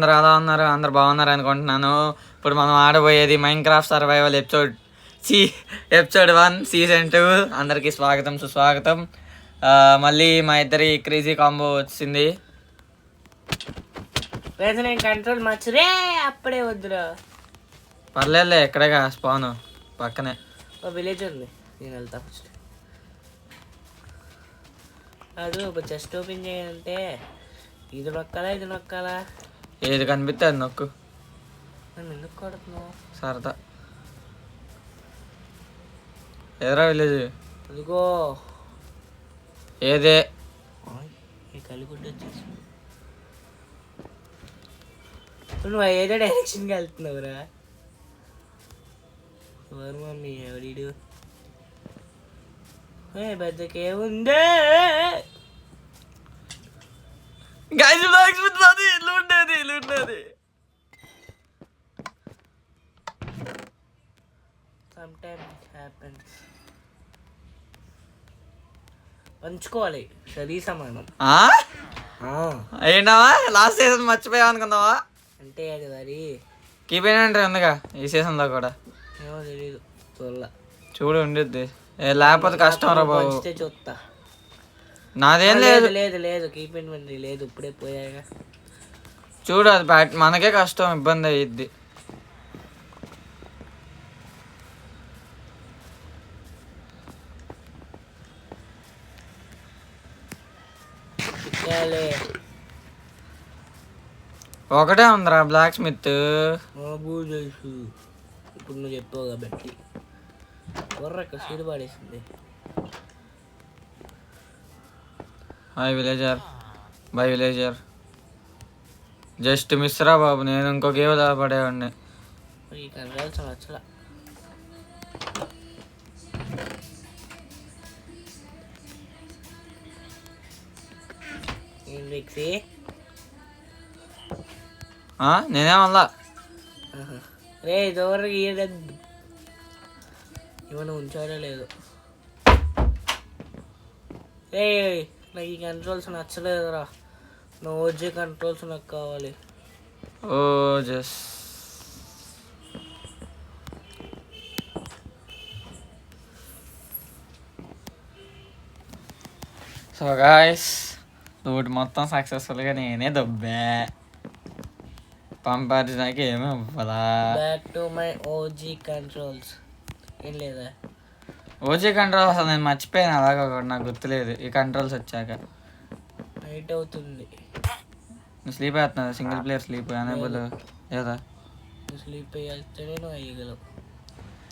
అందరూ ఎలా ఉన్నారు? అందరు బాగున్నారు అనుకుంటున్నాను. ఇప్పుడు మనం ఆడబోయేది మైన్క్రాఫ్ట్ సర్వైవల్ ఎపిసోడ్ 1 సీజన్ 2. అందరికీ స్వాగతం సుస్వాగతం. మళ్ళీ మా ఇద్దరి క్రేజీ కాంబో వచ్చింది. కంట్రోల్ మర్చిరే అప్పుడే వద్దురా. పర్లేదులే, ఎక్కడేగా స్పాన్ పక్కనే విలేజ్ ఉంది, నేను వెళ్తా ఫస్ట్. అది జస్ట్ ఓపెన్ చేయాలంటే ఇది నొక్కాలా ఏది కనిపిస్తే అది నొక్కు. నన్ను ఎందుకు కొడుతున్నావు? సరదా. ఎదురా విలేజ్? అదిగో ఏదే ఈ కలిగుడ్డ వచ్చేసి నువ్వు ఏదో డైరెక్షన్కి వెళ్తున్నావురా. ఎవరు మమ్మీ ఎవడీడు? పెద్దకేముందే ఇల్లు ఉండేది. పంచుకోవాలి సరీ సమానం. ఏంటవా లాస్ట్ సీజన్ మర్చిపోయావు అనుకున్నావా? అంటే అది మరి కీపేనంటే ఉందిగా ఈ సీజన్లో కూడా. ఏమో తెలీదు, చూడు ఉండిద్ది. లేకపోతే కష్టం రా బాబు. చూస్తా. నాదేం లేదు లేదు కీపెంట్ లేదు, ఇప్పుడే పోయాగా. చూడు అది మనకే కష్టం, ఇబ్బంది అయ్యిద్ది. ఒకటే ఉందిరా బ్లాక్ స్మిత్. ఇప్పుడు నువ్వు చెప్పావు కాబట్టి బొర్రక్క సీడు పాడేసింది. Hi villager. జస్ట్ మిస్ రా బాబు, నేను ఇంకో గేమ్ పడేవాడిని. ఈ కనరాల్సిన వచ్చలా నేనేమల్లా రే దూరం ఏమైనా ఉంచాడో లేదు. రే నాకు ఈ కంట్రోల్స్ నచ్చలేదురా, నా ఓజీ కంట్రోల్స్ నాకు కావాలి. సో గాయ్స్, రూట్ మొత్తం సక్సెస్ఫుల్గా నేనే దొబ్బా. పంపించడానికి ఏమీ ఇవ్వాలా. Back to my OG controls. ఏం లేదా ఓజీ కంట్రోల్స్ అసలు నేను మర్చిపోయాను, అలాగా నాకు గుర్తులేదు. ఈ కంట్రోల్స్ వచ్చాక నైట్ అవుతుంది. నువ్వు స్లీప్ అవుతున్నావు. సింగిల్ ప్లేయర్ స్లీప్ అనేబుల్ లేదా? స్లీప్ అయ్యేస్తేనే నువ్వు అయ్యగలవు.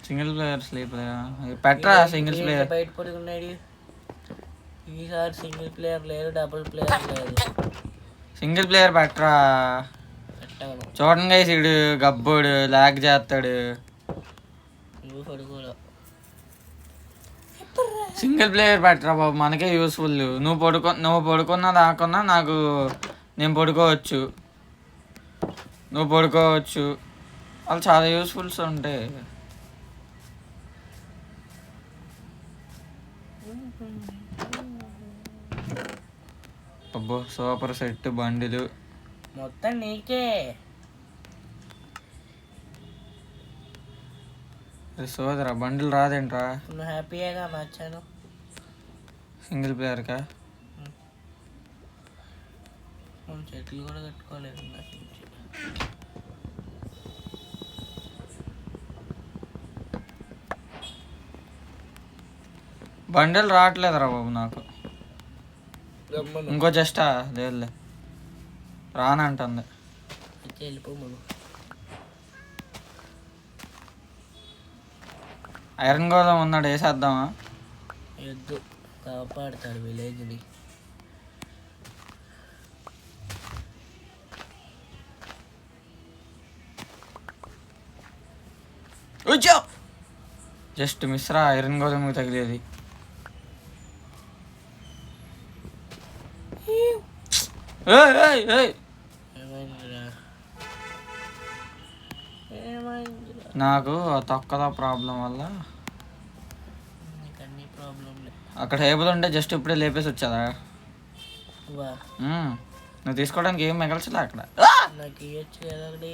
సింగిల్ ప్లేయర్ స్లీప్ పెట్టరా? సింగిల్ ప్లేయర్ బయట పడుకున్నాడు. ఈసారి సింగిల్ ప్లేయర్ లేదు, డబుల్ ప్లేయర్ లేదు. సింగిల్ ప్లేయర్ పెట్టరా. చూడండి గైస్, ఇడు గబ్బోడు లాగ్ చేస్తాడు. నువ్వు పడుకోలేవు. సింగిల్ ప్లేయర్ పెట్టరా బాబు, మనకే యూస్ఫుల్. నువ్వు పడుకున్నా దాకున్నా నేను పడుకోవచ్చు, నువ్వు పడుకోవచ్చు. వాళ్ళు చాలా యూస్ఫుల్స్ ఉంటాయి. అబ్బో సూపర్ సెట్ బండిలు మొత్తం నీకే. సోదరా బండిలు రాదేంట్రా? నువ్వు హ్యాపీగా మార్చాను. సింగిల్ ప్లేయర్కా? చెట్లు కూడా కట్టుకోలేదు. బండిలు రావట్లేదురా బాబు నాకు. ఇంకో జస్టా లేదులే, రానంటుంది. ఐరన్ గోళం ఉన్నాడు, వేసేద్దామా? వద్దు, కాపాడుతాడు విలేజ్ని. జస్ట్ మిస్రా, ఐరన్ గోళం తగిలేది. నాకు తొక్కల ప్రాబ్లం వల్ల అక్కడ టేబుల్ ఉంటే జస్ట్ ఇప్పుడే లేపేసి వచ్చాదా. నువ్వు తీసుకోవడానికి ఏం మిగల్చలే అక్కడ. నాకు ఇవ్వచ్చు కదా ఒకటి.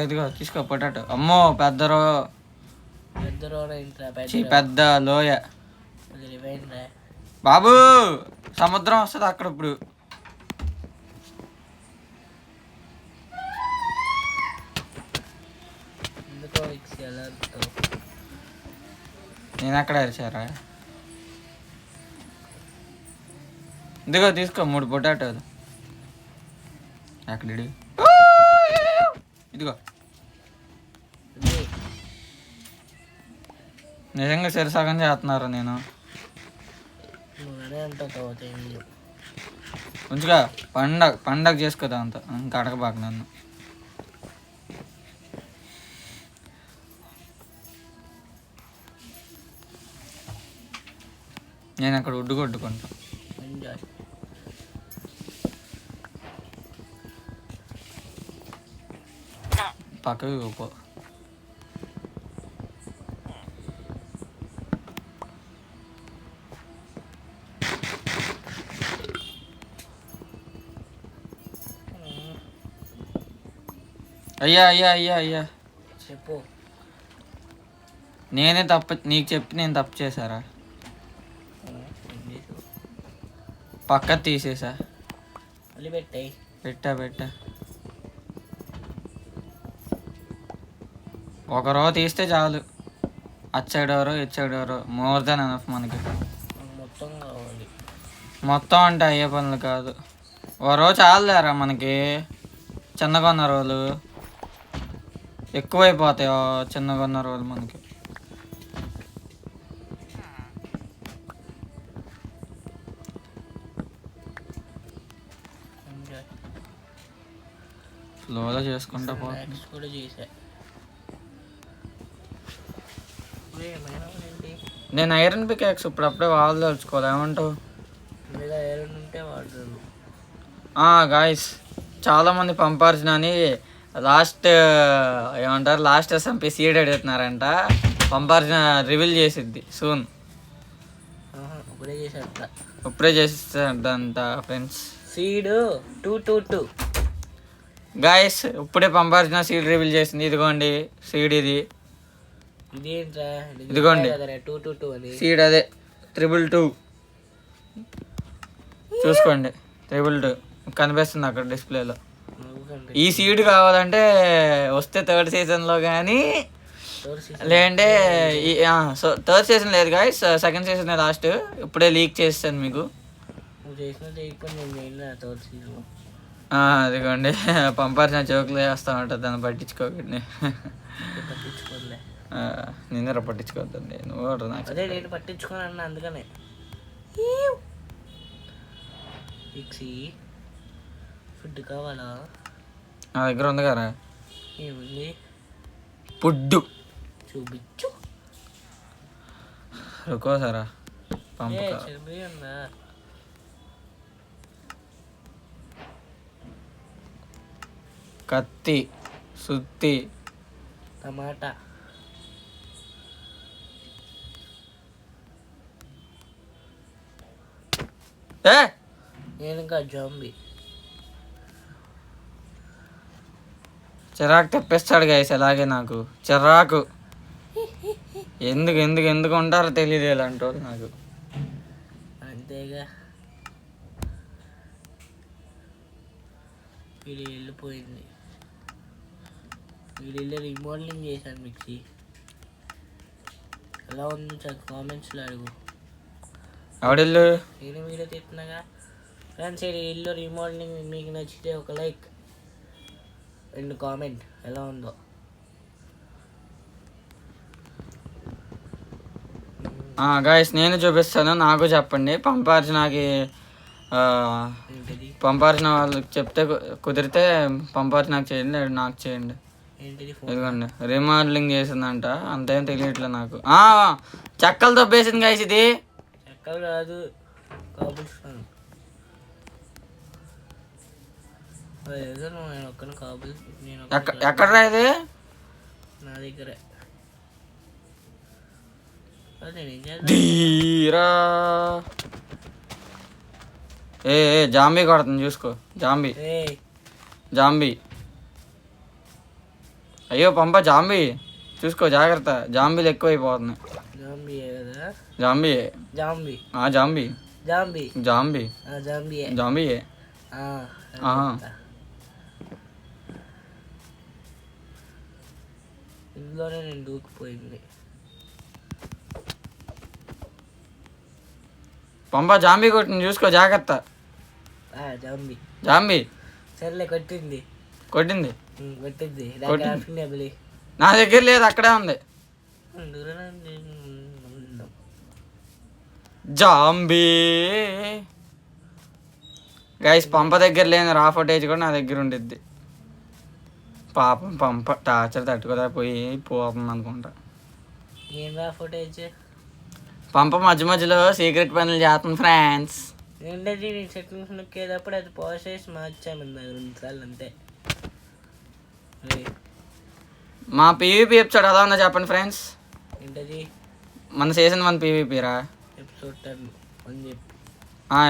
ఇదిగో తీసుకో పొటాటో. అమ్మో పెద్ద పెద్ద రోడ్ ఏంట్రా పెద్ద లోయ రివైండ్రా. బాబు. సముద్రం వస్తుంది అక్కడ ఇప్పుడు. ఎందుకో మిక్సీ ఎలా అరుస్తావు? నేను ఎక్కడ అరిచారా? ఇదిగో తీసుకో 3 పొటాటోలు. ఎక్కడ ఇదిగో. నిజంగా సరిసగం చేస్తున్నారు. నేను నువ్వనే అంటావు తర్వాత కొంచెంగా పండగ చేసుకోదా అంత. ఇంకా అడగబాకు నన్ను. నేను అక్కడ ఉడ్డు కొట్టుకుంటా. ఎంజాయ్. పక్కకి పో. అయ్యా చెప్పు. నేనే తప్పు. నీకు చెప్పి నేను తప్పు చేశారా? పక్క తీసేసా. మళ్ళీ పెట్టాయి. పెట్టా ఒక రో తీస్తే చాలు. అటు సైడ్ ఎవరో ఇటు సైడ్ ఎవరో. మోర్ దెన్ ఎనఫ్ మనకి. మొత్తం కావాలి. మొత్తం అంటే అయ్యే పనులు కాదు. ఓ రో చాలులేరా మనకి. చిన్నగా ఉన్న రోజులు ఎక్కువైపోతాయి. చిన్నగా ఉన్న రోజులు మనకి. స్లోగా చేసుకుంటా పో. కూడా చేసా. నేను ఐరన్ పికాక్స్ ఇప్పుడప్పుడే వాళ్ళు తలుచుకోవాలి. ఏమంటావు? ఐరన్ ఉంటే వాడరు. గాయస్ చాలామంది పంపార్జునని ఏమంటారు లాస్ట్ ఎస్ఎంపీ సీడ్ అడుగుతున్నారంట. పంపార్జున రివీల్ చేసిద్ది సూన్. ఇప్పుడే చేసిద్దంట ఫ్రెండ్స్. సీడ్ 222 గాయస్ ఇప్పుడే పంపార్జున సీడ్ రివీల్ చేసింది. ఇదిగోండి సీడ్. ఇదిగోండి 222 అని సీడ్. అదే 222 చూసుకోండి. 222 కనిపిస్తుంది అక్కడ డిస్ప్లేలో. ఈ సీడ్ కావాలంటే వస్తే 3rd సీజన్లో కానీ లేదంటే థర్డ్ సీజన్ లేదు గాయస్. 2nd season last. ఇప్పుడే లీక్ చేస్తాను మీకు. అదిగోండి పంపాల్సిన జోకులు వేస్తా ఉంటుంది. దాన్ని పట్టించుకోకండి. నిన్న పట్టించుకోవద్దండి. నువ్వు నేను పట్టించుకోను అందుకనే. ఫుడ్ కావాలా? నా దగ్గర ఉంది కదా. ఏముంది? ఫుడ్ చూపించు. రుకోసారా పంపక. కత్తి, సుత్తి, టమాటా, నేను ఇంకా జాంబీ. చిరాకు తెప్పిస్తాడు గైస్. అలాగే నాకు చిరాకు. ఎందుకు ఉంటారో తెలియదు ఇలాంటి వాళ్ళు నాకు. అంతేగా. వీడి వెళ్ళిపోయింది. వీడి రీమోడలింగ్ చేశాను మిక్సీ. ఎలా ఉంది కామెంట్స్లో అడుగు. ఎవడిల్లు? నేను వీడియో తీస్తున్నాగా ఫ్రెండ్స్. ఇల్లు రీమోడలింగ్ మీకు నచ్చితే ఒక లైక్ అండ్ కామెంట్ ఎలా ఉందో. గాయస్ నేను చూపిస్తాను. నాకు చెప్పండి. పంపార్జునకి పంపార్జున వాళ్ళకి చెప్తే కుదిరితే పంపార్జునకు చేయండి, లేదా నాకు చేయండి. ఇదిగోండి రీమోడలింగ్ చేసిందంట. అంతేం తెలియట్లే నాకు. చెక్కలు దొబ్బేసింది గాయస్. ఇది చెక్కలు కాదు, ఎక్కడరా ఇది? నా దగ్గరే. ధీరా జాంబీ కొడుతుంది చూసుకో. Zombie zombie. అయ్యో పంప జాంబీ, చూసుకో జాగ్రత్త, జాంబీలు ఎక్కువైపోతున్నాయి. జాంబీ కదా, zombie zombie zombie zombie zombie zombie zombie. ఇందులోనే నేను దూకిపోయింది. పంప జాంబీ కొట్టింది, చూసుకో జాగ్రత్త. జాంబీ జాంబీ సర్లే కొట్టింది కొట్టింది. కొట్టింది నా దగ్గర లేదు, అక్కడే ఉంది. జాంబీ గైస్, పంప దగ్గర లేని రా ఫుటేజ్ కూడా నా దగ్గర ఉండిద్ది. పాపం పంప టార్చర్ తట్టుకోదా పోతుంది అనుకుంటా. ఏం రా ఫుటేజ్? పంప మధ్య మధ్యలో సీక్రెట్ పనులు చేస్తుంది ఫ్రెండ్స్. ఏంటది, నేను సెట్టింగ్స్ నొక్కేటప్పుడు అది పాజ్ చేసి మార్చాము 2 సార్లు అంతే. మా పీవీపీ ఎపిసోడ్ ఎలా ఉందో చెప్పండి ఫ్రెండ్స్. ఏంటది? మన సీజన్ 1 పీవీపీ రా, ఎపిసోడ్ 10 అని చెప్పి.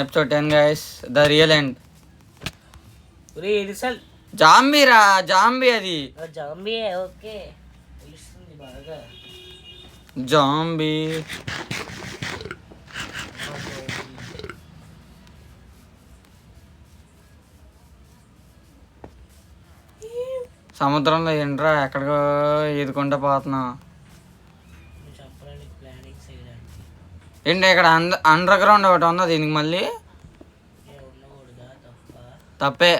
Episode 10 guys, the real end. Zombie రా, జాంబీ అది జాంబీ. ఓకే తెలుస్తుంది బాగా. జాంబీ సముద్రంలో ఏంట్రా ఎక్కడికో ఈదుకుంటూ పోతున్నా. ఏంటి ఇక్కడ అండర్ గ్రౌండ్ ఒకటి ఉందా దీనికి? మళ్ళీ తప్పే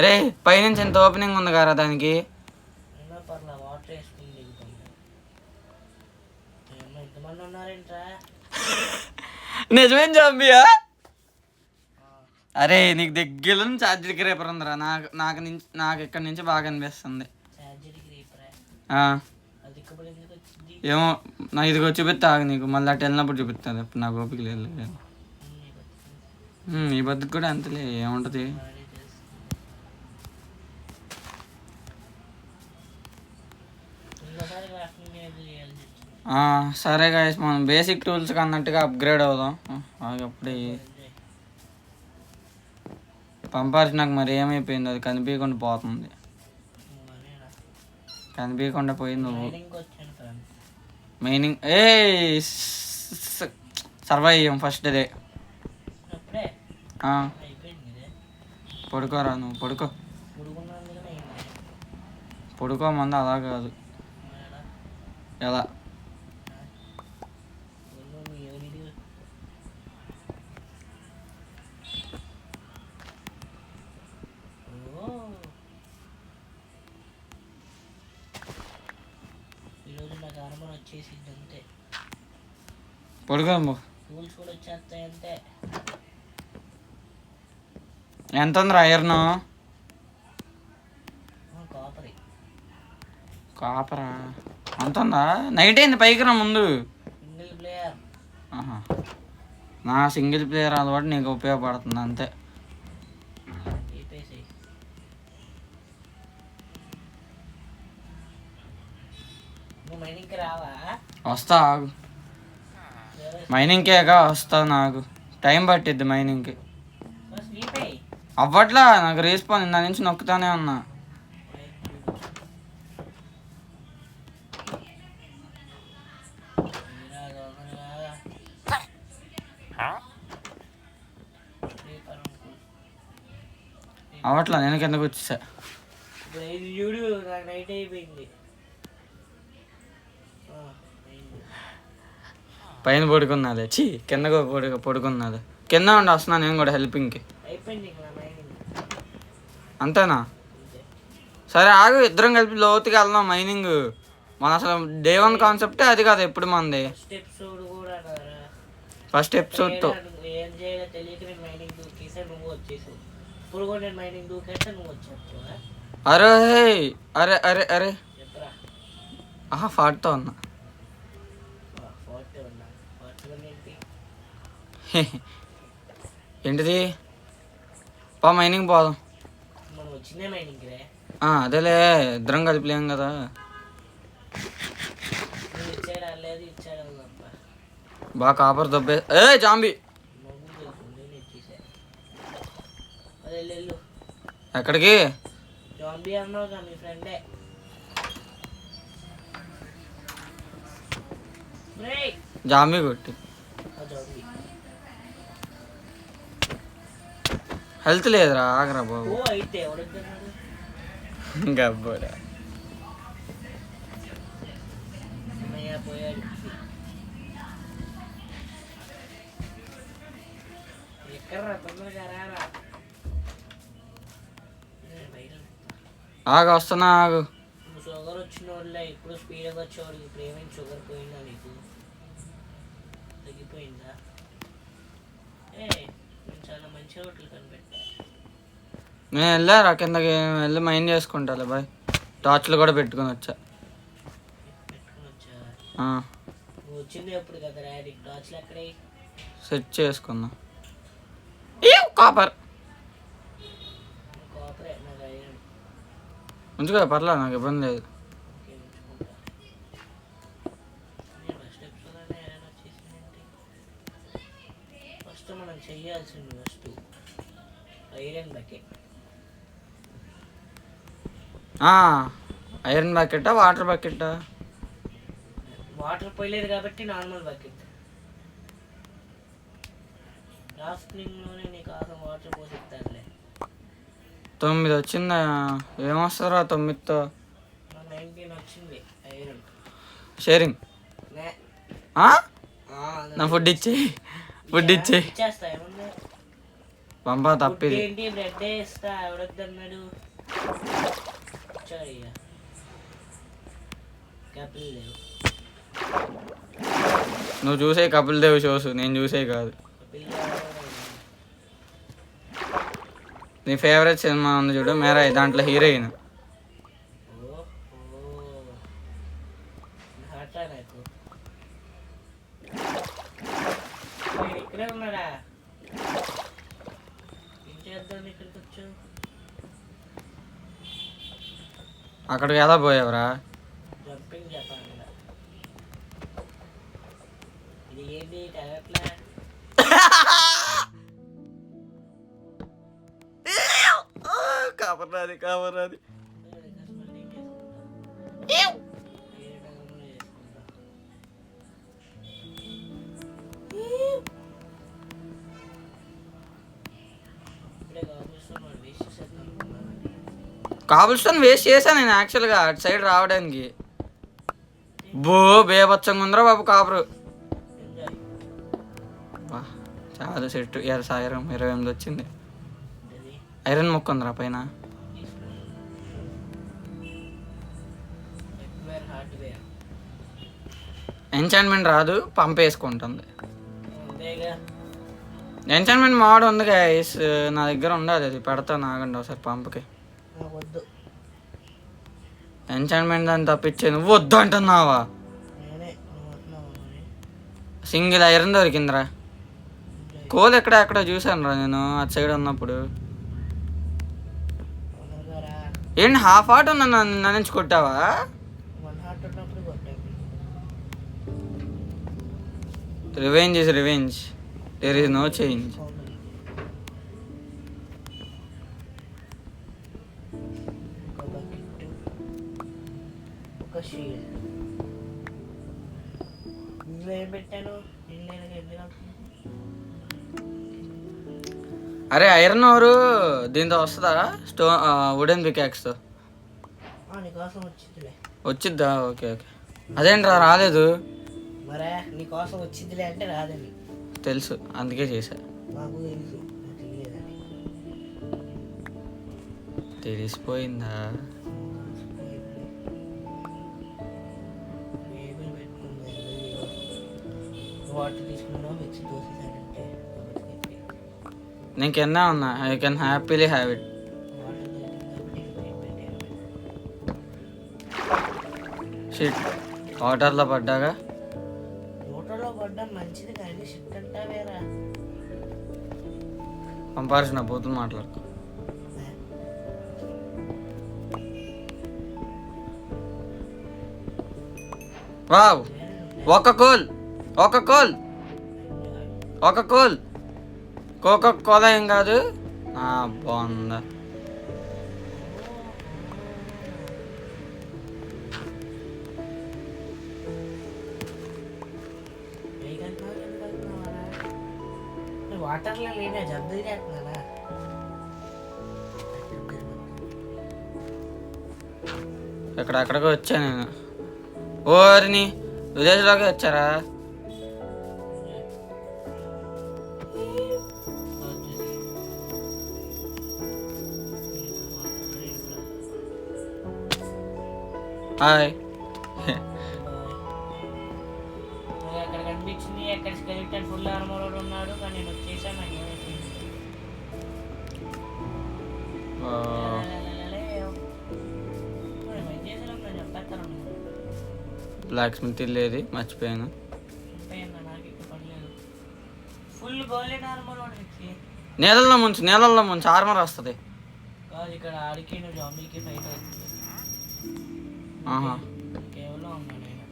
రే, పైనుంచి ఎంత ఓపెనింగ్ ఉంది కదా దానికి. నిజమేం జాంబీయా? అరే నీకు దగ్గర నుంచి ఛార్జర్ క్రేపర్ ఉందిరా. నాకు ఇక్కడ నుంచి బాగా అనిపిస్తుంది. ఏమో నాకు ఇదిగో చూపిస్తా నీకు, మళ్ళీ అటు వెళ్ళినప్పుడు చూపిస్తాను. ఇప్పుడు నాకు ఓపిక లేదు. ఈ బతుకు కూడా అంతలే, ఏముంటుంది. సరే గాయస్, మనం బేసిక్ టూల్స్ అన్నట్టుగా అప్గ్రేడ్ అవుదాం. అప్పుడే పంపాల్సినాక మరి ఏమైపోయింది, అది కనిపించకుండా పోతుంది. కనిపించకుండా పోయింది. నువ్వు మైనింగ్ సర్వైవ్ అయ్యాం ఫస్ట్ డే. పడుకోరా నువ్వు, పడుకోమంది. అలా కాదు, ఎలా పడుకోము. ఎంత ఉందిరా ఐరన్? కాపరా అంత ఉందా? నైట్ అయింది, పైకి రా ముందు. నా సింగిల్ ప్లేయర్ అలవాటు నీకు ఉపయోగపడుతుంది అంతే. వస్తా, మైనింగ్కేగా వస్తా. నాకు టైం పట్టిద్ది మైనింగ్కి. అవ్వట్లా నాకు రీస్పాన్, దాని నుంచి నొక్కుతానే ఉన్నా. అవట్లా, నేను కిందకు వచ్చేసా. పైన పడుకున్నది, కింద పడుకున్నది. కింద ఉండి వస్తున్నా నేను కూడా హెల్పింగ్కి. అంతేనా? సరే ఆగు, ఇద్దరం కలిపి లోతుకి వెళ్దాం మైనింగ్. మన అసలు డే 1 కాన్సెప్టే అది కాదు ఎప్పుడు మనది. ఫస్ట్ ఎపిసోడ్తో అరే అరే అరే అరే 40తో ఉన్నా. ఏంటిది? మైనింగ్ పోదాం. అదేలే, ఇద్దరం కలిపిలేం కదా. బాగా కాపర్ దొబ్బే. జాంబీ ఎక్కడికి? జాంబీ అన్నావుగా మీ ఫ్రెండే. జాంబీ కొట్టి జాంబీ హెల్త్ లేదురా, ఆగరా బాబు. ఓ అయితే ఎవడొద్దన్నాడు? గబ్బోరా. అన్నయ్య పోయాడు. ఎక్కడ్రా తొందరగా రారా. ఆగు, వస్తున్నా, ఆగు. షుగర్ వచ్చిన వాళ్ళ ఇప్పుడు స్పీడ్గా వచ్చేవాడికి ఇప్పుడు ఏమైంది? షుగర్ పోయిందా నీకు? తగ్గిపోయిందా? నేను చాలా మంచి రోడ్లు కనిపెట్టా. నేను వెళ్ళారా కిందకి, వెళ్ళి మైండ్ చేసుకుంటాలే బాయ్. టార్చ్లు కూడా పెట్టుకొని వచ్చా. పెట్టుకుని వచ్చా? నువ్వు వచ్చింది ఎప్పుడు కదరా? నీకు టార్చ్లు ఎక్కడే? సెట్ చేసుకున్నా. కాపర్ కాపరే నాకు ఐరన్. ఉంచుకో, పర్లేదు, నాకు ఇబ్బంది లేదు. ఫస్ట్ మనం చెయ్యాల్సింది ఫస్ట్ ఐరన్ బకెట్. ఐరన్ బకెట్టా, వాటర్ బకెట్టా? వాటర్ పోయలేదు కాబట్టి నార్మల్ బకెట్. రాఫ్టింగ్లోనే నీకు ఆసం వాటర్ పోసిస్తానులే. 9 వచ్చిందా? ఏమొస్తారా 9తో? 19 వచ్చింది ఐరన్. షేరింగ్. నే. నా ఫుడ్ ఇచ్చేయి, ఫుడ్ ఇచ్చేయి. ఇచ్చేస్తా, ఏముంది? పంపా తప్పిది. ఏంటి బ్రెడ్ ఇస్తా, ఎవడొద్దన్నాడు? వచ్చాడు ఇక కపిల్ దేవ్. నువ్వు చూసే కపిల్ దేవ్ షోస్, నేను చూసే కాదు. కపిల్ దేవ్ నీ ఫేవరెట్ సినిమా ఉంది చూడు, మేరా, దాంట్లో హీరోయిన్. ఇక్కడే ఉన్నాడా? ఏం చేద్దాం ఇక్కడికి వచ్చావు? అక్కడికి ఎలా పోయావురా? జంపింగ్ చెప్పాలి. ఇది ఏంటి తగట్లా? కాపరాది, కాపరాది. కాబుల్ స్టోన్ వేస్ట్ చేశాను నేను యాక్చువల్గా అటు సైడ్ రావడానికి. బేబచ్చంగా ఉందిరా బాబు కాపురు. చాలా సెట్. సాయిరం 28 వచ్చింది. ఐరన్ మొక్క ఉందిరా పైన. ఎంచాన్మెంట్ రాదు, పంప్ వేసుకుంటుంది. ఎంచాన్మెంట్ మోడ్ ఉంది గైస్, నా దగ్గర ఉండాలి, అది పెడతాను, ఆగండి ఒకసారి పంప్కి. ఎంచాన్మెంట్ దాన్ని తప్పించే నువ్వు వద్దు అంటున్నావా? సింగిల్ ఐరన్ దొరికిందిరా. కోల్ ఎక్కడ చూసాను రా నేను అటు సైడ్ ఉన్నప్పుడు. ఏంటి హాఫ్ హార్ట్ ఉన్నా నన్ను నుంచి కొట్టావా? Revenge is revenge, there is no change. అరే ఐరన్ ఓరు దీంతో వస్తుందా? వుడెన్ పికాక్స్తో వచ్చిద్దా? Okay okay. అదేంట్రా రాలేదు? మరే నీకోసం వచ్చిందిలే అంటే రాదని తెలుసు, అందుకే చేశా. మాకు తెలుసు తెలిసిపోయిందా? వాటర్ తీసుకున్నావు మిక్సీ దోసేసానంటే నేను కింద ఉన్నా, I can happily have it. Shit, వాటర్లో పడ్డాగా. వాటర్లో పడ్డా మంచిది కానీ షిట్ అంటా వేరా. పంపాల్సిన బూతులు మాట్లాడుకో. వావ్, ఒక కోల్ కోకా కోలా ఏం కాదు. బాగుందా? వాటర్లో లేనే జబ్బు చేస్తున్నానా ఎక్కడెక్కడికో వచ్చా నేను. ఓరిని విలేజ్లోకి వచ్చారా? హాయ్. అక్కడ కనిపించింది, అక్కడ స్కెలిటన్ ఫుల్ ఆర్మర్ ఉన్నాడు, కానీ నేను వచ్చేసాను. నాకు బ్లాక్ స్మిత్ లేదు, మర్చిపోయాను. ఫుల్ గోల్డెన్ ఆర్మర్ వాడికి. నీళ్ళల్లో ముంచు ఆర్మర్ వస్తుంది. కాదు, ఇక్కడ ఆడికి నువ్వు జాంబీకి ఫైట్ అవుతుంది. కేవలం ఉన్నాడు ఆయన.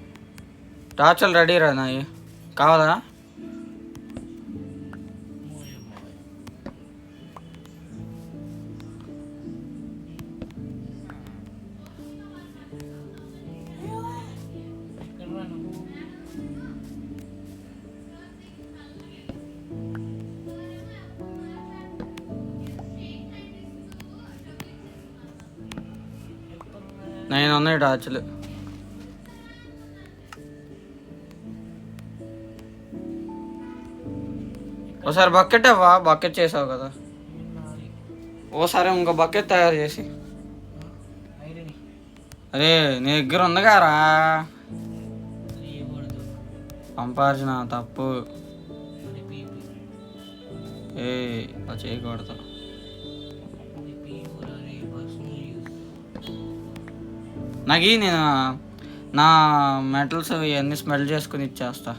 టార్చర్లు రెడీ రా నాయి, కావాలా? నేను ఉన్నాయి టార్చులు. ఓసారి బకెట్ అవ్వా, బకెట్ చేసావు కదా, ఓసారి ఇంకో బకెట్ తయారు చేసి. అరే నీ దగ్గర ఉంది కారా, పంపార్చిన తప్పు. ఏ చేయకూడదు. నాకు నేను నా మెటల్స్ ఇవన్నీ స్మెల్ చేసుకుని ఇచ్చేస్తా.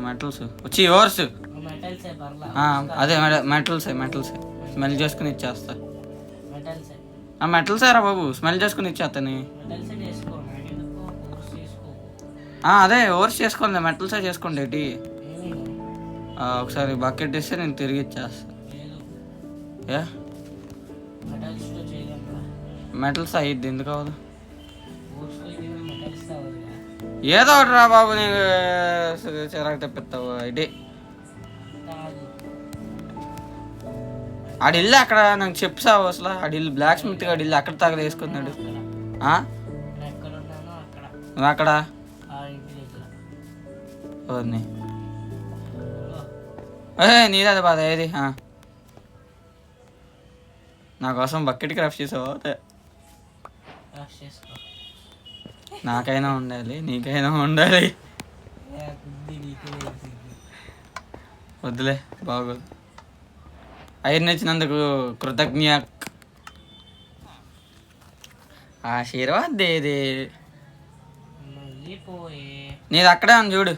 మెటల్స్ వచ్చి ఓవర్స్, అదే మెటల్సే స్మెల్ చేసుకుని ఇచ్చేస్తా. మెటల్సే రా బాబు, స్మెల్ చేసుకుని ఇచ్చేస్తాను. అదే ఓవర్స్ చేసుకోండి, మెటల్సే చేసుకోండి. ఏంటి ఒకసారి బకెట్ ఇస్తే నేను తిరిగి ఇచ్చేస్తా. ఏ మెటల్స్ అయ్యిద్ది, ఎందుకు అవ్వదు? ఏదో ఒకటి రా బాబు, నీకు చిరాకు తెప్పిస్తావు. ఇది ఆడిల్లు అక్కడ నాకు చెప్తావు అసలు. ఆడిల్లు బ్లాక్ స్మిత్ ఆడిల్లు అక్కడ తగల వేసుకున్నాడు. నువ్వు అక్కడ నీదే బాధ ఏది? నా కోసం బకెట్ క్రాఫ్ట్ చేసావు. నాకైనా ఉండాలి, నీకైనా ఉండాలి. వద్దులే, బాగోదు. ఐరన్ ఇచ్చినందుకు కృతజ్ఞ. ఆశీర్వాద్ దేది. నీది అక్కడే ఉంది చూడు,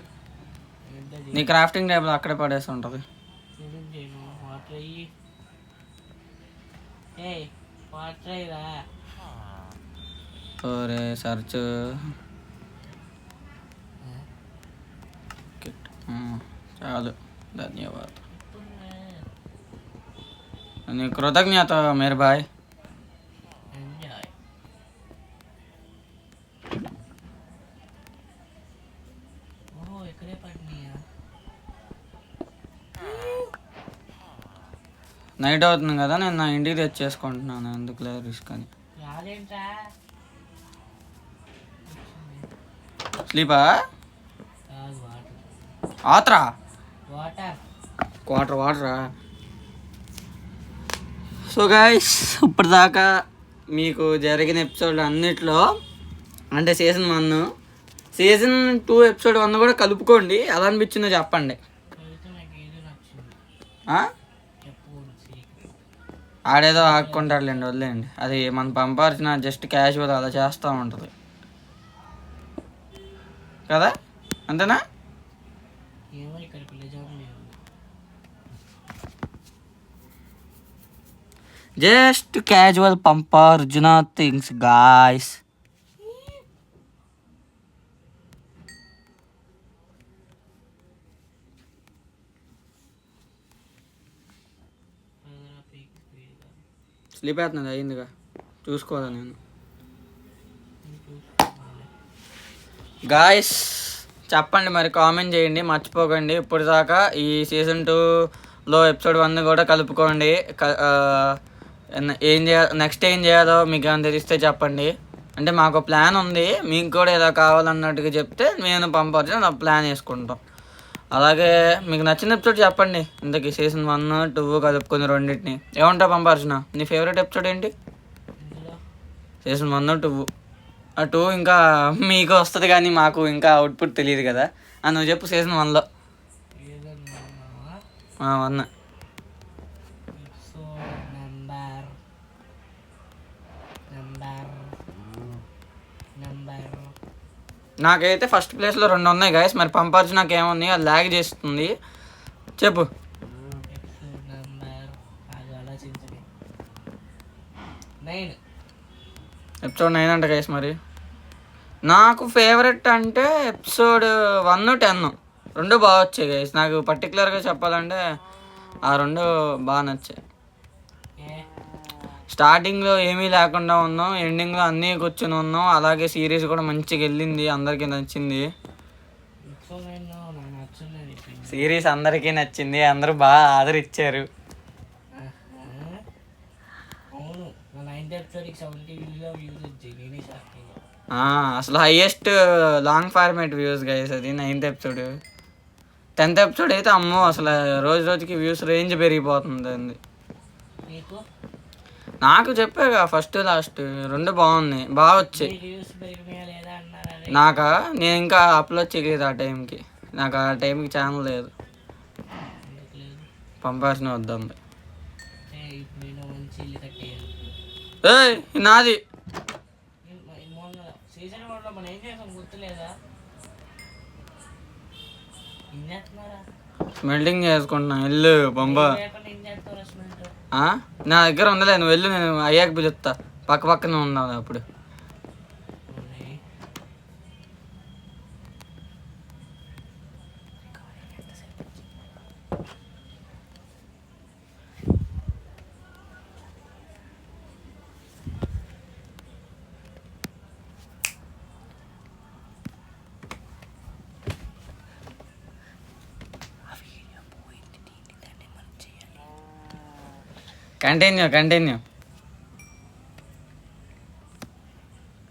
నీ క్రాఫ్టింగ్ టేబుల్ అక్కడే పడేసి ఉంటుంది. ఓరే సర్చ్ చాలు, ధన్యవాదాలు. నీ కృతజ్ఞత మేర్ బాయ్. నైట్ అవుతుంది కదా, నేను నా ఇంటికి తెచ్చేసుకుంటున్నాను, ఎందుకులే రిస్క్ అని. స్లీపా ఆత్రా వాటరా. సో గైస్, ఇప్పటిదాకా మీకు జరిగిన ఎపిసోడ్ అన్నిట్లో, అంటే సీజన్ 1, సీజన్ 2 ఎపిసోడ్ 1 కూడా కలుపుకోండి, ఎలా అనిపించిందో చెప్పండి. ఆడేదో ఆడుకుంటాడులేండి, వదిలేండి. అది మనం పంపాల్సిన జస్ట్ క్యాజువల్ అలా చేస్తూ ఉంటుంది కదా, అంతేనా? Just casual Pamparjuna things guys. Sleep అవుతున్నది, అయిందిగా, చూసుకోవాలా నేను. గాయస్ చెప్పండి మరి, కామెంట్ చేయండి మర్చిపోకండి. ఇప్పుడు దాకా ఈ సీజన్ 2లో ఎపిసోడ్ 1 కూడా కలుపుకోండి. ఏం చేయాలి నెక్స్ట్, ఏం చేయాలో మీకు ఏమైనా తెలిస్తే చెప్పండి. అంటే మాకు ప్లాన్ ఉంది, మీకు కూడా ఇలా కావాలన్నట్టుగా చెప్తే నేను పంపవచ్చు, నా ప్లాన్ వేసుకుంటాం. అలాగే మీకు నచ్చిన ఎపిసోడ్ చెప్పండి. ఇంతకీ సీజన్ 1, 2 కలుపుకొని రెండింటిని ఏమంటా పంపార్చిన. నీ ఫేవరెట్ ఎపిసోడ్ ఏంటి? సీజన్ 1, 2. ఆ 2 ఇంకా మీకు వస్తుంది కానీ మాకు ఇంకా అవుట్పుట్ తెలియదు కదా. నువ్వు చెప్పు సీజన్ 1లో. 1 నాకైతే ఫస్ట్ ప్లేస్లో 2 ఉన్నాయి గైస్. మరి పంపార్చి నాకు ఏముంది, అది ల్యాగ్ చేస్తుంది. చెప్పు. ఎపిసోడ్ 9 అంట గైస్. మరి నాకు ఫేవరెట్ అంటే ఎపిసోడ్ 1, 10 రెండు బాగా వచ్చాయి గైస్. నాకు పర్టికులర్గా చెప్పాలంటే ఆ 2 బాగా నచ్చాయి. స్టార్టింగ్లో ఏమీ లేకుండా ఉన్నాం, ఎండింగ్లో అన్నీ కూర్చొని ఉన్నాం. అలాగే సిరీస్ కూడా మంచిగా వెళ్ళింది, అందరికీ నచ్చింది. సిరీస్ అందరికీ నచ్చింది, అందరూ బాగా ఆదరించారు. అసలు highest long format views guys అది 9th ఎపిసోడ్. 10th ఎపిసోడ్ అయితే అమ్మో అసలు రోజు రోజుకి వ్యూస్ రేంజ్ పెరిగిపోతుంది అంది. నాకు చెప్పాగా ఫస్ట్ లాస్ట్ 2 బాగున్నాయి, బాగా వచ్చాయి. నాకా నేను ఇంకా అప్లోడ్ చేయలేదు ఆ టైంకి, నాకు ఆ టైంకి ఛానల్ లేదు. పంపాల్సిన వద్దంది. ఏయ్ నాది స్మెల్టింగ్ చేసుకుంటున్నా, వెళ్ళు బొంబ. నా దగ్గర ఉండలే, నువ్వు వెళ్ళు, నేను అయ్యాక పిలుస్తా. పక్క పక్కనే ఉన్నావు అప్పుడు.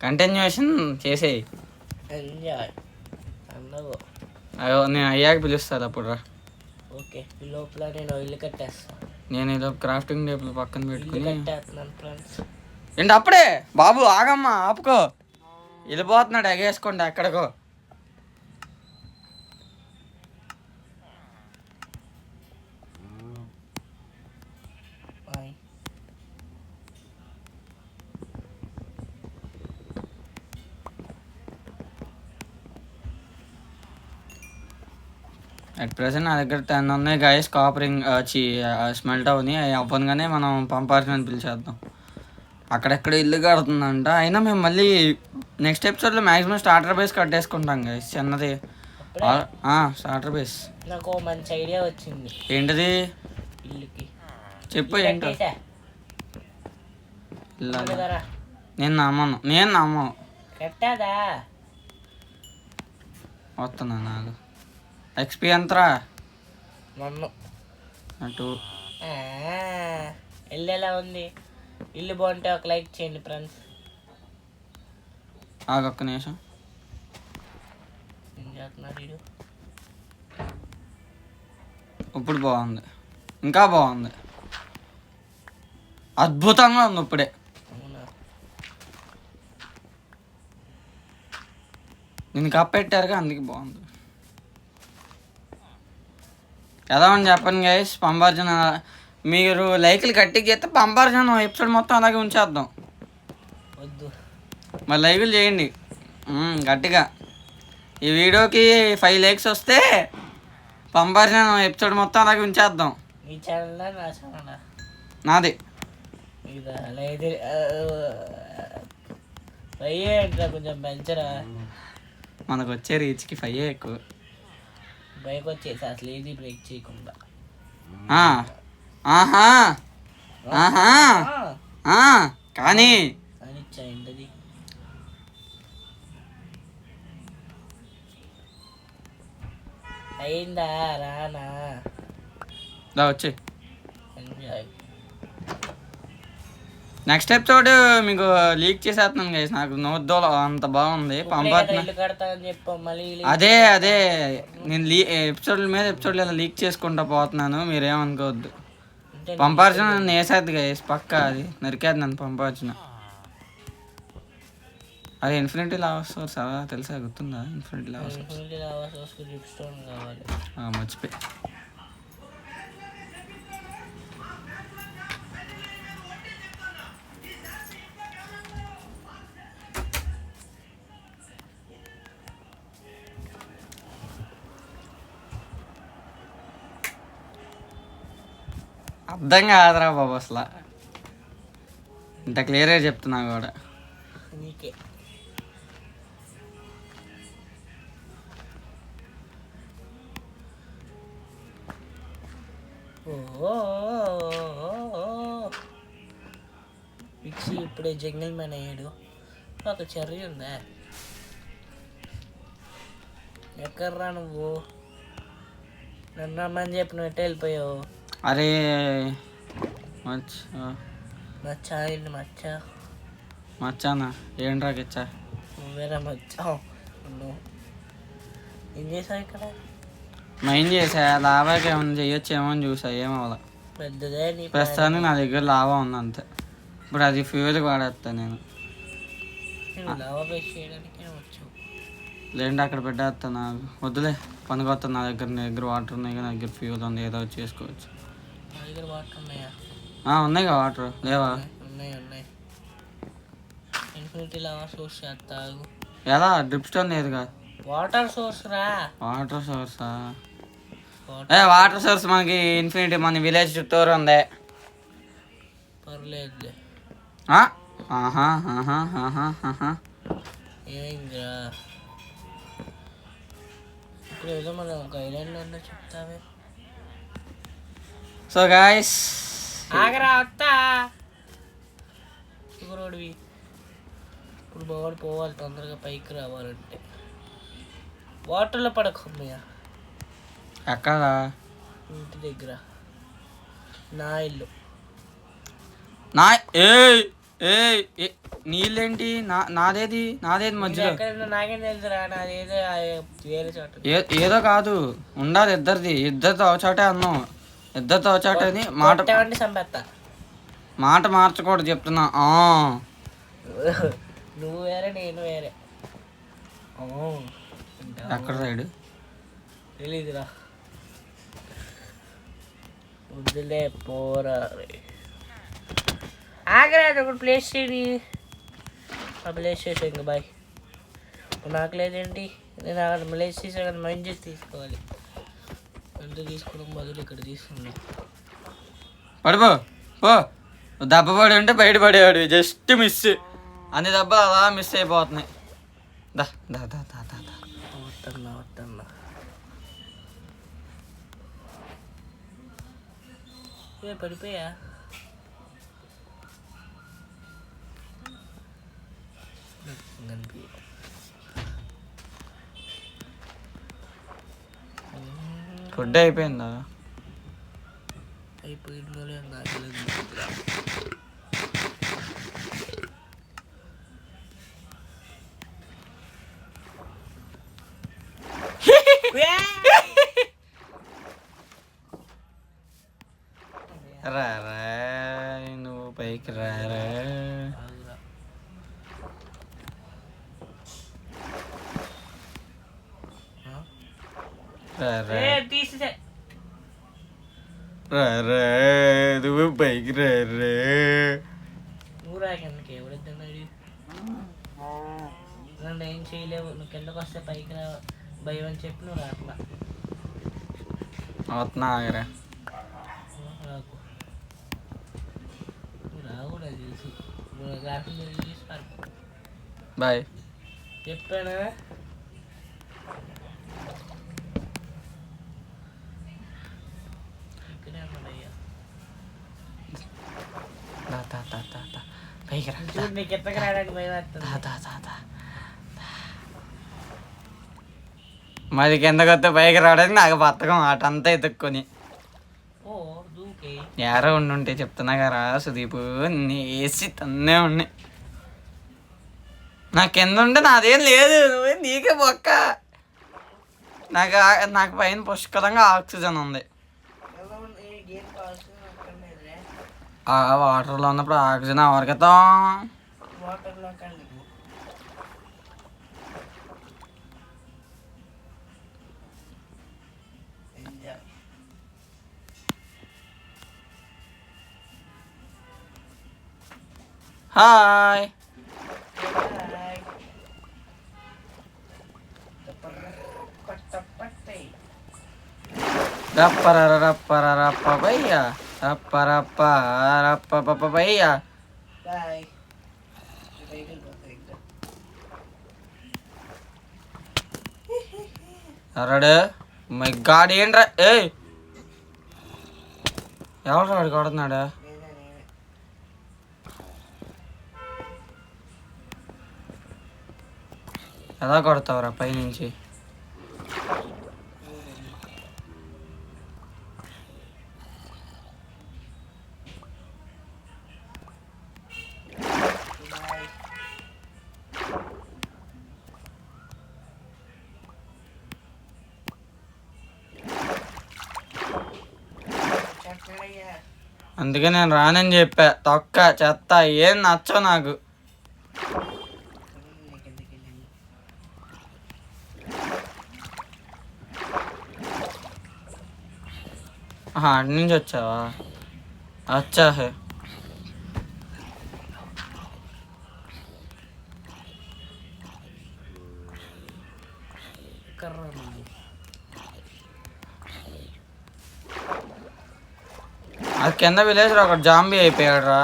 కంటిన్యూషన్ చేసేయి. అయ్యో నేను అయ్యాక పిలుస్తాను అప్పుడు రా. ఓకే, లోపల నేను ఇల్లు కట్టేస్తాను. నేను ఇలా క్రాఫ్టింగ్ టేబుల్ పక్కన పెట్టుకుని. ఏంటి అప్పుడే బాబు ఆగమ్మా, ఆపుకో. వెళ్ళిపోతున్నాడు ఎగేసుకోండి ఎక్కడికో. అట్ ప్రెసెంట్ నా దగ్గర 10 ఉన్నాయి గైస్. కాపరింగ్ స్మెల్ట్ అవుని అవ్వగానే మనం పంపాల్సిన పిలిచేద్దాం. అక్కడెక్కడ ఇల్లు కడుతుందంట. అయినా మేము మళ్ళీ నెక్స్ట్ ఎపిసోడ్లో మ్యాక్సిమం స్టార్టర్ బేస్ కట్టేసుకుంటాం గైస్, చిన్నది స్టార్టర్ బేస్. నాకు మంచి ఐడియా వచ్చింది. ఏంటిది? చెప్పు. ఏంటో నేను నమ్మను. వస్తున్నా. నాకు ఎక్స్పీ ఎంతరా? అటు ఇల్లు ఎలా ఉంది? ఇల్లు బాగుంటే ఒక లైక్ చేయండి ఫ్రెండ్స్. ఒక్క నిమిషం. ఇప్పుడు బాగుంది, ఇంకా బాగుంది, అద్భుతంగా ఉంది ఇప్పుడే. నేను కప్పెట్టారుగా అందుకే బాగుంది. ఎలా అని చెప్పండి గైస్. పంపార్జన మీరు లైక్లు గట్టిగా చేస్తే పంపార్జన ఎపిసోడ్ మొత్తం అలాగే ఉంచేద్దాం. మరి లైకులు చేయండి గట్టిగా. ఈ వీడియోకి 5 likes వస్తే పంపార్జన ఎపిసోడ్ మొత్తం అలాగే ఉంచేద్దాం. నాది కొంచెం పెంచరా. మనకు వచ్చే రీచ్కి 5 ఎక్కువ. బైక్ వచ్చేసి అసలు ఏది బ్రేక్ చేయకుండా. కానీ అయిందా రానా దా వచ్చి. ఎంజాయ్. నెక్స్ట్ ఎపిసోడ్ మీకు లీక్ చేసేస్తున్నాను గైస్. నాకు నోద్దోలో అంత బాగుంది పంపేస్తున్నా. ఇల్లు కడతా అని చెప్పు మళ్ళీ అదే నేను ఎపిసోడ్ల మీద ఎపిసోడ్లు ఇలా లీక్ చేసుకుంటా పోతున్నాను, మీరేమనుకోవద్దు. పంపార్చిన నన్ను వేసేద్ది గైస్ పక్క, అది నరికేది నన్ను పంపార్చిన. అది ఇన్ఫినిటీ లావా సోర్స్ తెలుసా, గుర్తుందా? ఇన్ఫినిటీ లావా సోర్స్ కావాలి. మర్చిపోయి. అర్థం కాదురా బాబు అసలు, ఇంత క్లియర్గా చెప్తున్నా కూడా. నీకే మిక్సీ ఇప్పుడే జంగిల్ మ్యాన్ అయ్యాడు. ఒక చెర్రీ ఉందా? ఎక్కడ్రా నువ్వు? నన్ను రమ్మని చెప్పి నువ్వు ఎట్ట వెళ్ళిపోయావు? అరే మచ్చా ఏంటి మచ్చా? మచ్చానా ఏంట్రా గిచ్చా? నువ్వేరా మచ్చా? నువ్వు ఏం చేసావు ఇక్కడ? మైన్ చేసా, లావాకి ఏమైనా చెయ్యొచ్చేమో అని చూసా, ఏమవ్వాల. పెద్దదే నీ ప్రస్తుతానికి నా దగ్గర లావా ఉంది అంతే. ఇప్పుడు అది ఫ్యూల్కి వాడేస్తా నేను. లావా బేస్ చేయడానికి వచ్చావు. లేదంటే అక్కడ పెట్టేస్తా, నాకు వద్దులే పనికొస్తా. నా దగ్గర వాటర్ ఉన్నాయి, నా దగ్గర ఫ్యూల్ ఉంది, ఏదో చేసుకోవచ్చు. నా దగ్గర వాటర్ ఉన్నాయా? ఉన్నాయిగా వాటర్, లేవా? ఉన్నాయి ఉన్నాయి. ఇన్ఫినిటీ లావా సోర్స్ చేస్తావు. ఎలా? డ్రిప్ స్టోన్ లేదుగా. వాటర్ సోర్స్ రా. వాటర్ సోర్సా? వాటర్ సోర్స్ మనకి ఇన్ఫినిటీ మన విలేజ్ చుట్టూరు ఉంది. పర్లేదులే. ఏమైందిరా? ఇప్పుడు ఏదో మనం ఒక ఐలాండ్లో ఉందో చెప్తావే. సో గాయస్ ఆగరా వస్తా. రోడ్వి ఇప్పుడు బాగుడి పోవాలి, తొందరగా పైకి రావాలంటే. వాటర్లో పడకమ్మయ్యా. ఎక్కడ? ఇంటి దగ్గర నా ఇల్లు. నా నీళ్ళేంటి? నాదేది మధ్యలో? నాకేం తెలుసురా, నాది ఏదో వేరే చోట. ఏదో కాదు, ఉండాలి ఇద్దరిది. ఇద్దరితో అవచాటే అన్నాం, ఇద్దరితో అవచాటే అని మాట మార్చకూడదు చెప్తున్నా. నువ్వు వేరే నేను వేరే. ఎక్కడ సైడ్ తెలీదురా. వద్దులే పోరా. ఆగరాదు ఒకటి ప్లేస్ చేయండి. ప్లేస్ చేసా ఇంకా బాయ్. నాకు లేదేంటి, నేను అక్కడ ప్లేస్ చేసా కదా, మైండ్ చేసి తీసుకోవాలి. ఎంత తీసుకోవడం బదులు ఇక్కడ తీసుకున్నా. పడిపో పో. దెబ్బ పడి ఉంటే బయట పడేవాడు, జస్ట్ మిస్. అన్ని దెబ్బలు అలా మిస్ అయిపోతున్నాయి. దా దా దా దా దా దా. వస్తున్నా వస్తున్నా. పడిపోయా. ఫుడ్ అయిపోయిందా? అయిపోయిందో రా నువ్వు పైకి రా. నువ్వు పైకి ఊరాకి ఎవరిద్దన్నాడు? నన్ను ఏం చేయలేవు, నువ్వు కిందకు వస్తే పైకి రా భయం అని చెప్పి నువ్వు రాట్లా. అవుతున్నా ఆగరా. రాకు, నువ్వు రాకూడదు తెలుసు. నువ్వు రాకుండా తీసి పారిపో. బాయ్ చెప్పానా? ఇక్కడే ఉన్నాడయ్యా. పైకి రా. చూడు నీకు ఎత్తకు రావడానికి భయం వేస్తుంది. మరి కిందకి వస్తే పైకి రావడానికి నాకు బతకం అటంతా ఎత్తుక్కొని ఓ దూకే ఏరో ఉండుంటే చెప్తున్నా కదా సుదీప్ వేసి తన్నే ఉన్నాయి. నా కింద ఉంటే నాదేం లేదు, నువ్వే నీకే బొక్క. నాకు పైన పుష్కలంగా ఆక్సిజన్ ఉంది. ఆ వాటర్లో ఉన్నప్పుడు ఆక్సిజన్ ఎవరికైతే వాటర్లో కండి హాయ్ రప్పర రప్పర రప్ప భయ్య రప్ప రప్ప రప్ప పప్ప భయ్య. బాయ్ అరడు మై గాడ్ ఏంట్రా ఏ ఎవరు రాడు కొడుతున్నాడు? ఎలా కొడతావురా పైనుంచి? అందుకే నేను రానని చెప్పా. తొక్క చెత్త ఏం నచ్చవు నాకు. అటు నుంచి వచ్చావా? అచ్చా హే. అది కింద విలేజ్ లో ఒకటి జాంబీ అయిపోయాడు రా.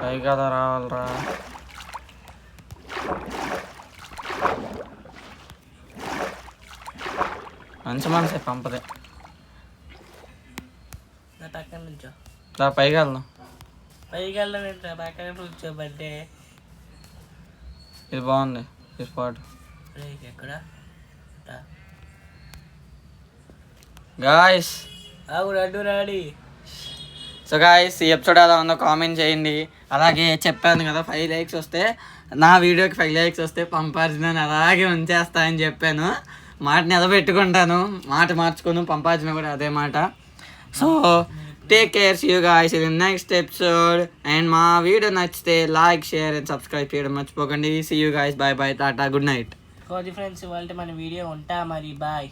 పై కదా రావాలరా. మంచి మనసే పంపదే. పక్కన నుంచో పైకి వెళ్దాం. పైకి వెళ్ళడం పక్కన నుంచో బర్త్డే. ఇది బాగుంది ఈ స్పాట్. ఎక్కడ గాయస్ అడ్డు రాడి. సో గాయస్ ఈ ఎపిసోడ్ ఎలా ఉందో కామెంట్ చేయండి. అలాగే చెప్పాను కదా 5 likes వస్తే నా వీడియోకి 5 likes వస్తే పంపార్జునని అలాగే ఉంచేస్తా అని చెప్పాను. మాట నిలబెట్టుకుంటాను, మాట మార్చుకోను. పంపార్జున కూడా అదే మాట. So take care, see you guys in next episode. And మా వీడియో నచ్చితే లైక్, షేర్ అండ్ సబ్స్క్రైబ్ చేయడం మర్చిపోకండి. See you guys, bye bye, టాటా, గుడ్ నైట్. ఫ్రెండ్స్ ఇవాళ మన వీడియో ఉంటా మరి, బాయ్.